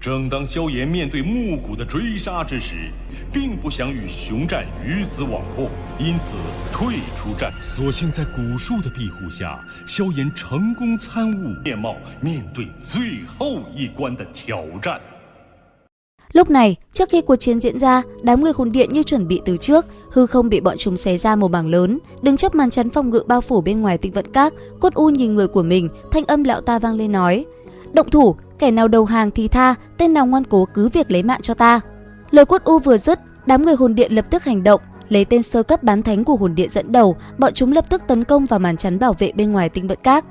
正当萧炎面对木谷的追杀之时，并不想与熊战鱼死网破，因此退出战。所幸在古树的庇护下，萧炎成功参悟面貌，面对最后一关的挑战。Lúc này, trước khi cuộc chiến diễn ra, đám người hồn điện như chuẩn bị từ trước, hư không bị bọn chúng xé ra một mảng lớn, đứng chấp màn chắn phòng ngự bao phủ bên ngoài Tinh Vận Các. Cốt U nhìn người của mình, thanh âm lão ta vang lên nói: "Động thủ, kẻ nào đầu hàng thì tha, tên nào ngoan cố cứ việc lấy mạng cho ta." Lời Cốt U vừa dứt, đám người hồn điện lập tức hành động, lấy tên sơ cấp bán thánh của hồn điện dẫn đầu, bọn chúng lập tức tấn công vào màn chắn bảo vệ bên ngoài Tinh Vận Các.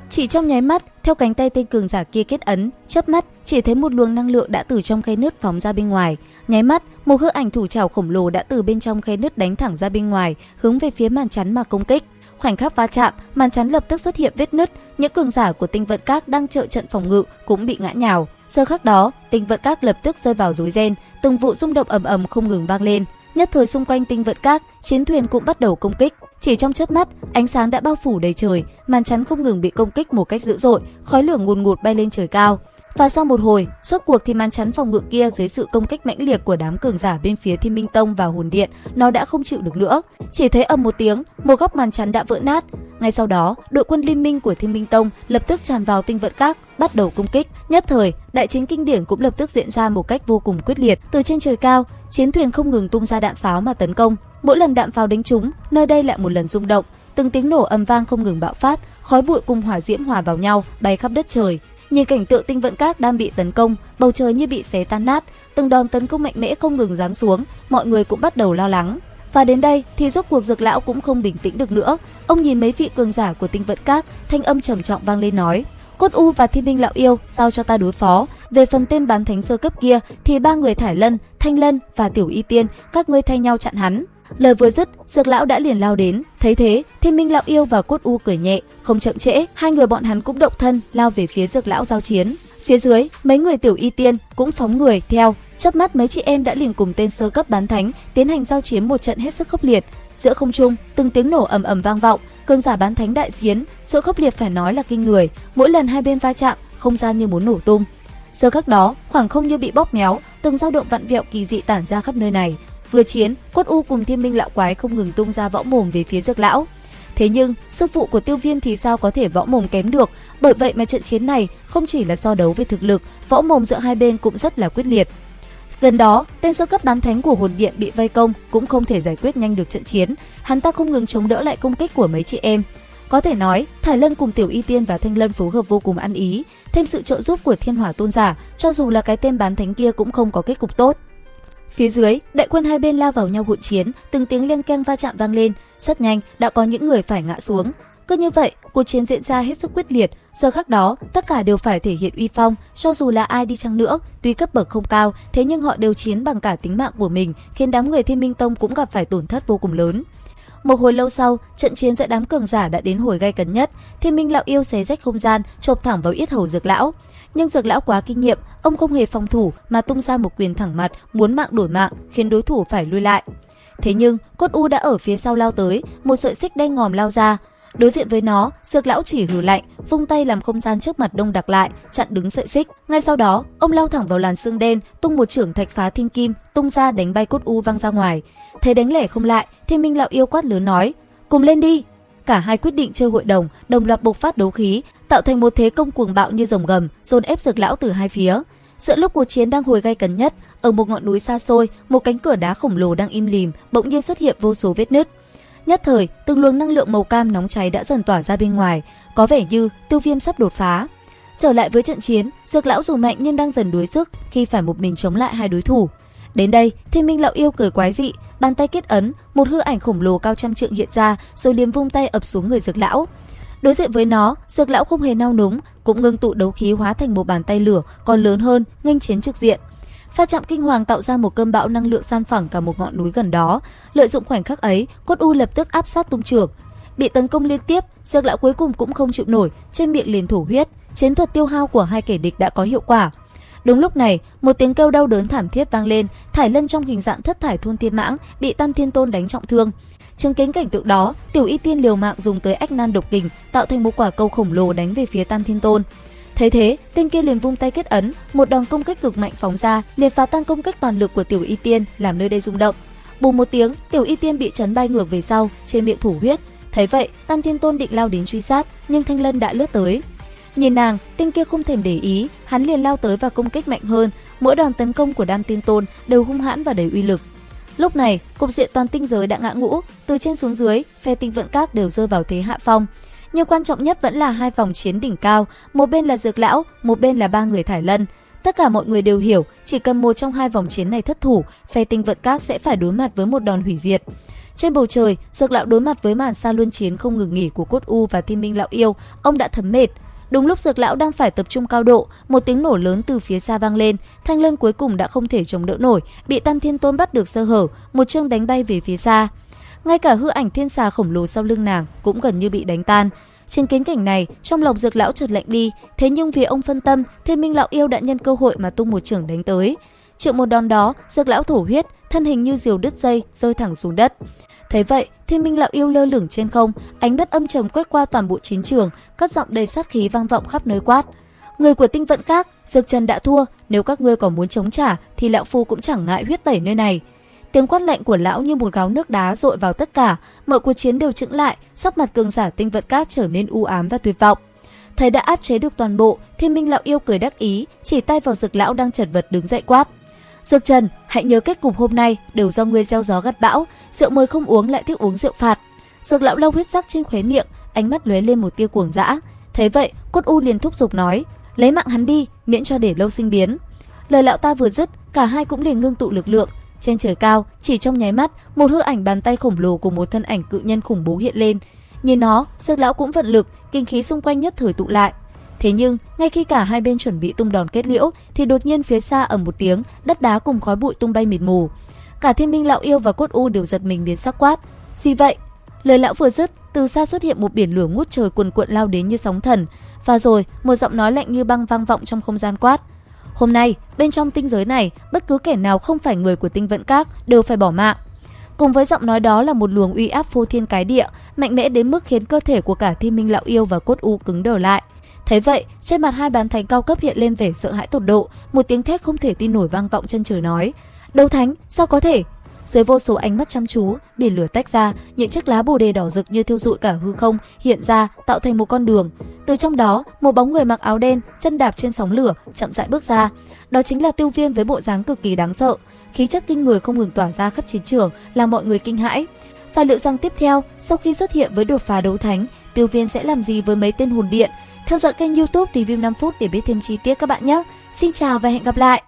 Chỉ trong nháy mắt, theo cánh tay tên cường giả kia kết ấn, chớp mắt chỉ thấy một luồng năng lượng đã từ trong khe nứt phóng ra bên ngoài. Nháy mắt, một hư ảnh thủ trảo khổng lồ đã từ bên trong khe nứt đánh thẳng ra bên ngoài, hướng về phía màn chắn mà công kích. Khoảnh khắc va chạm, màn chắn lập tức xuất hiện vết nứt, những cường giả của Tinh Vận Các đang trợ trận phòng ngự cũng bị ngã nhào. Giờ khắc đó, Tinh Vận Các lập tức rơi vào rối ren, từng vụ rung động ầm ầm không ngừng vang lên. Nhất thời xung quanh Tinh Vận Các, chiến thuyền cũng bắt đầu công kích. Chỉ trong chớp mắt, ánh sáng đã bao phủ đầy trời, màn chắn không ngừng bị công kích một cách dữ dội, khói lửa ngùn ngụt bay lên trời cao. Và sau một hồi, rốt cuộc thì màn chắn phòng ngự kia dưới sự công kích mãnh liệt của đám cường giả bên phía Thiên Minh Tông và Hồn Điện, nó đã không chịu được nữa. Chỉ thấy ầm một tiếng, một góc màn chắn đã vỡ nát. Ngay sau đó, đội quân liên minh của Thiên Minh Tông lập tức tràn vào Tinh Vận Các, bắt đầu công kích. Nhất thời, đại chiến kinh điển cũng lập tức diễn ra một cách vô cùng quyết liệt. Từ trên trời cao, chiến thuyền không ngừng tung ra đạn pháo mà tấn công. Mỗi lần đạn pháo đánh trúng, nơi đây lại một lần rung động, từng tiếng nổ ầm vang không ngừng bạo phát, khói bụi cùng hỏa diễm hòa vào nhau, bay khắp đất trời. Nhìn cảnh tượng Tinh Vận Các đang bị tấn công, bầu trời như bị xé tan nát, từng đòn tấn công mạnh mẽ không ngừng giáng xuống, mọi người cũng bắt đầu lo lắng. Và đến đây thì rốt cuộc Dược lão cũng không bình tĩnh được nữa. Ông nhìn mấy vị cường giả của Tinh Vận Các, thanh âm trầm trọng vang lên nói: "Cốt U và Thiên Minh lão yêu giao cho ta đối phó. Về phần tên bán thánh sơ cấp kia thì ba người Thải Lân, Thanh Lân và Tiểu Y Tiên, các ngươi thay nhau chặn hắn." Lời vừa dứt, Dược lão đã liền lao đến. Thấy thế, Thiên Minh lão yêu và Cốt U cười nhẹ, không chậm trễ, hai người bọn hắn cũng động thân lao về phía Dược lão giao chiến. Phía dưới, mấy người Tiểu Y Tiên cũng phóng người theo. Chớp mắt mấy chị em đã liền cùng tên sơ cấp bán thánh tiến hành giao chiến một trận hết sức khốc liệt. Giữa không trung, từng tiếng nổ ầm ầm vang vọng, cường giả bán thánh đại chiến, sự khốc liệt phải nói là kinh người. Mỗi lần hai bên va chạm, không gian như muốn nổ tung. Giờ khắc đó, khoảng không như bị bóp méo, từng dao động vặn vẹo kỳ dị tản ra khắp nơi này. Vừa chiến, Cốt U cùng Thiên Minh lão quái không ngừng tung ra võ mồm về phía Dược lão. Thế nhưng, sư phụ của Tiêu Viêm thì sao có thể võ mồm kém được, bởi vậy mà trận chiến này không chỉ là so đấu về thực lực, võ mồm giữa hai bên cũng rất là quyết liệt. Gần đó, tên sơ cấp bán thánh của Hồn Điện bị vây công cũng không thể giải quyết nhanh được trận chiến, hắn ta không ngừng chống đỡ lại công kích của mấy chị em. Có thể nói, Thải Lân cùng Tiểu Y Tiên và Thanh Lân phối hợp vô cùng ăn ý, thêm sự trợ giúp của Thiên Hỏa Tôn giả, cho dù là cái tên bán thánh kia cũng không có kết cục tốt. Phía dưới, đại quân hai bên lao vào nhau hỗn chiến, từng tiếng len keng va chạm vang lên, rất nhanh đã có những người phải ngã xuống. Cứ như vậy, cuộc chiến diễn ra hết sức quyết liệt. Giờ khắc đó, tất cả đều phải thể hiện uy phong, cho dù là ai đi chăng nữa, tuy cấp bậc không cao, thế nhưng họ đều chiến bằng cả tính mạng của mình, khiến đám người Thiên Minh Tông cũng gặp phải tổn thất vô cùng lớn. Một hồi lâu sau, trận chiến giữa đám cường giả đã đến hồi gay cấn nhất. Thiên Minh lão yêu xé rách không gian, chộp thẳng vào yết hầu Dược lão. Nhưng Dược lão quá kinh nghiệm, ông không hề phòng thủ mà tung ra một quyền thẳng mặt, muốn mạng đổi mạng, khiến đối thủ phải lui lại. Thế nhưng, Cốt U đã ở phía sau lao tới, một sợi xích đen ngòm lao ra. Đối diện với nó, Dược lão chỉ hừ lạnh, vung tay làm không gian trước mặt đông đặc lại, chặn đứng sợi xích. Ngay sau đó, ông lao thẳng vào làn xương đen, tung một chưởng thạch phá thiên kim, tung ra đánh bay Cốt U văng ra ngoài. Thấy đánh lẻ không lại, Thiên Minh lão yêu quát lớn nói: "Cùng lên đi!" Cả hai quyết định chơi hội đồng, đồng loạt bộc phát đấu khí, tạo thành một thế công cuồng bạo như rồng gầm, dồn ép Dược lão từ hai phía. Giữa lúc cuộc chiến đang hồi gay cấn nhất, ở một ngọn núi xa xôi, một cánh cửa đá khổng lồ đang im lìm, bỗng nhiên xuất hiện vô số vết nứt. Nhất thời, từng luồng năng lượng màu cam nóng cháy đã dần tỏa ra bên ngoài, có vẻ như Tiêu Viêm sắp đột phá. Trở lại với trận chiến, Dược lão dù mạnh nhưng đang dần đuối sức khi phải một mình chống lại hai đối thủ. Đến đây, Thiên Minh lão yêu cười quái dị, bàn tay kết ấn, một hư ảnh khổng lồ cao trăm trượng hiện ra, rồi liếm vung tay ập xuống người Dược lão. Đối diện với nó, Dược lão không hề nao núng, cũng ngưng tụ đấu khí hóa thành một bàn tay lửa còn lớn hơn, nghênh chiến trực diện. Pha chạm kinh hoàng tạo ra một cơn bão năng lượng san phẳng cả một ngọn núi gần đó. Lợi dụng khoảnh khắc ấy, Cốt U lập tức áp sát tung chưởng. Bị tấn công liên tiếp, Dược lão cuối cùng cũng không chịu nổi, trên miệng liền thổ huyết. Chiến thuật tiêu hao của hai kẻ địch đã có hiệu quả. Đúng lúc này, một tiếng kêu đau đớn thảm thiết vang lên. Thải Lân trong hình dạng thất thải thôn thiên mãng bị Tam Thiên Tôn đánh trọng thương. Chứng kiến cảnh tượng đó, Tiểu Y Tiên liều mạng dùng tới ách nan độc kình, tạo thành một quả cầu khổng lồ đánh về phía Tam Thiên Tôn. Thấy thế, tên kia liền vung tay kết ấn, một đòn công kích cực mạnh phóng ra, liền phá tan công kích toàn lực của Tiểu Y Tiên, làm nơi đây rung động. Bùm một tiếng, Tiểu Y Tiên bị chấn bay ngược về sau, trên miệng thổ huyết. Thấy vậy, Tam Thiên Tôn định lao đến truy sát, nhưng Thanh Lân đã lướt tới. Nhìn nàng, tên kia không thèm để ý, hắn liền lao tới và công kích mạnh hơn. Mỗi đòn tấn công của Tam Thiên Tôn đều hung hãn và đầy uy lực. Lúc này, cục diện toàn tinh giới đã ngã ngũ, từ trên xuống dưới, phe Tinh Vận Các đều rơi vào thế hạ phong. Nhưng quan trọng nhất vẫn là hai vòng chiến đỉnh cao, một bên là Dược Lão, một bên là ba người Thải Lân. Tất cả mọi người đều hiểu, chỉ cần một trong hai vòng chiến này thất thủ, phe Tinh Vận Các sẽ phải đối mặt với một đòn hủy diệt. Trên bầu trời, Dược Lão đối mặt với màn sa luân chiến không ngừng nghỉ của Cốt U và Thiên Minh Lão Yêu, ông đã thấm mệt. Đúng lúc Dược Lão đang phải tập trung cao độ, một tiếng nổ lớn từ phía xa vang lên, Thanh Lân cuối cùng đã không thể chống đỡ nổi, bị Tam Thiên Tôn bắt được sơ hở, một chương đánh bay về phía xa. Ngay cả hư ảnh thiên xà khổng lồ sau lưng nàng cũng gần như bị đánh tan. Trên kiến cảnh này, trong lòng Dược Lão chợt lạnh đi, thế nhưng vì ông phân tâm, Thiên Minh Lão Yêu đã nhân cơ hội mà tung một chưởng đánh tới. Chịu một đòn đó, Dược Lão thổ huyết, thân hình như diều đứt dây, rơi thẳng xuống đất. Thấy vậy, Thiên Minh Lão Yêu lơ lửng trên không, ánh mắt âm trầm quét qua toàn bộ chiến trường, cất giọng đầy sát khí vang vọng khắp nơi quát: "Người của Tinh Vận Các, Dược Trần đã thua, nếu các ngươi còn muốn chống trả thì lão phu cũng chẳng ngại huyết tẩy nơi này." Tiếng quát lạnh của lão như một gáo nước đá dội vào tất cả, mọi cuộc chiến đều chững lại, sắc mặt cường giả Tinh Vận Các trở nên u ám và tuyệt vọng. Thấy đã áp chế được toàn bộ, Thiên Minh Lão Yêu cười đắc ý, chỉ tay vào Dược Lão đang chật vật đứng dậy quát: "Dược Trần, hãy nhớ kết cục hôm nay đều do ngươi gieo gió gặt bão, rượu mời không uống lại thích uống rượu phạt." Dược Lão lau huyết sắc trên khóe miệng, ánh mắt lóe lên một tia cuồng dã. Thấy vậy, Cốt U liền thúc giục nói: "Lấy mạng hắn đi, miễn cho để lâu sinh biến." Lời lão ta vừa dứt, cả hai cũng liền ngưng tụ lực lượng. Trên trời cao, chỉ trong nháy mắt, một hư ảnh bàn tay khổng lồ của một thân ảnh cự nhân khủng bố hiện lên. Nhìn nó, Dược Lão cũng vận lực, kinh khí xung quanh nhất thời tụ lại. Thế nhưng, ngay khi cả hai bên chuẩn bị tung đòn kết liễu, thì đột nhiên phía xa ầm một tiếng, đất đá cùng khói bụi tung bay mịt mù. Cả Thiên Minh Lão Yêu và Cốt U đều giật mình biến sắc quát: "Gì vậy?" Lời lão vừa dứt, từ xa xuất hiện một biển lửa ngút trời cuồn cuộn lao đến như sóng thần. Và rồi, một giọng nói lạnh như băng vang vọng trong không gian quát: "Hôm nay, bên trong tinh giới này, bất cứ kẻ nào không phải người của Tinh Vận Các đều phải bỏ mạng." Cùng với giọng nói đó là một luồng uy áp phô thiên cái địa, mạnh mẽ đến mức khiến cơ thể của cả Thiên Minh Lão Yêu và Cốt U cứng đờ lại. Thấy vậy, trên mặt hai bán thánh cao cấp hiện lên vẻ sợ hãi tột độ, một tiếng thét không thể tin nổi vang vọng chân trời nói: "Đấu thánh, sao có thể?" Dưới vô số ánh mắt chăm chú, biển lửa tách ra, những chiếc lá bồ đề đỏ rực như thiêu rụi cả hư không hiện ra, tạo thành một con đường. Từ trong đó, một bóng người mặc áo đen, chân đạp trên sóng lửa, chậm rãi bước ra. Đó chính là Tiêu Viêm với bộ dáng cực kỳ đáng sợ, khí chất kinh người không ngừng tỏa ra khắp chiến trường, làm mọi người kinh hãi. Và liệu rằng tiếp theo, sau khi xuất hiện với đột phá đấu thánh, Tiêu Viêm sẽ làm gì với mấy tên hồn điện? Theo dõi kênh YouTube Review 5 phút để biết thêm chi tiết các bạn nhé. Xin chào và hẹn gặp lại.